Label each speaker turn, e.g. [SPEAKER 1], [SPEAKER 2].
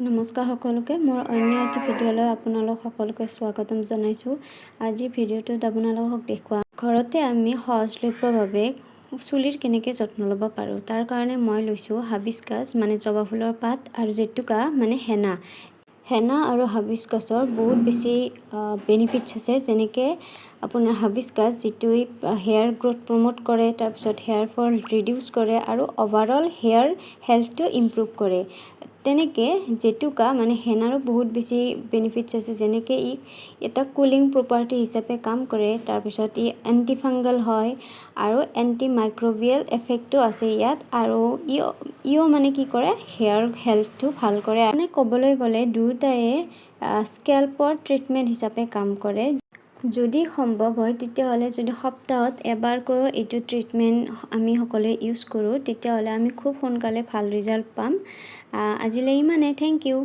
[SPEAKER 1] নমস্কাৰ সকলোকে মোৰ অন্য এটি ভিডিঅ'লৈ আপোনালোক সকলোকে স্বাগতম জনাইছোঁ। আজি ভিডিঅ'টোত আপোনালোকক দেখুৱা ঘৰতে আমি সহজলভ্যভাৱে চুলিৰ কেনেকৈ যত্ন ল'ব পাৰোঁ। তাৰ কাৰণে মই লৈছোঁ হাবিস্কাছ মানে জবা ফুলৰ পাত আৰু জেতুকা মানে হেনা আৰু হাবিস্কাছৰ বহুত বেছি বেনিফিটছ আছে। যেনেকৈ আপোনাৰ হাবিস্কাছ যিটোৱে হেয়াৰ গ্ৰ'থ প্ৰমোট কৰে, তাৰপিছত হেয়াৰ ফল ৰিডিউচ কৰে আৰু অভাৰঅল হেয়াৰ হেল্থটো ইম্প্ৰুভ কৰে। তেনেকৈ জেতুকা মানে হেনাৰো বহুত বেছি বেনিফিটছ আছে। যেনেকৈ ই এটা কুলিং প্ৰপাৰ্টি হিচাপে কাম কৰে, তাৰপিছত ই এণ্টি ফাংগল হয় আৰু এণ্টি মাইক্ৰ'বিয়েল এফেক্টো আছে ইয়াত, আৰু ইও মানে কি কৰে হেয়াৰ হেল্থটো ভাল কৰে। মানে ক'বলৈ গ'লে দুয়োটায়ে স্কেল্পৰ ট্ৰিটমেণ্ট হিচাপে কাম কৰে। যদি সম্ভৱ হয় তেতিয়াহ'লে যদি সপ্তাহত এবাৰকৈও এইটো ট্ৰিটমেণ্ট আমি সকলোৱে ইউজ কৰোঁ তেতিয়াহ'লে আমি খুব সোনকালে ভাল ৰিজাল্ট পাম। আজিলৈ ইমানেই। Thank U.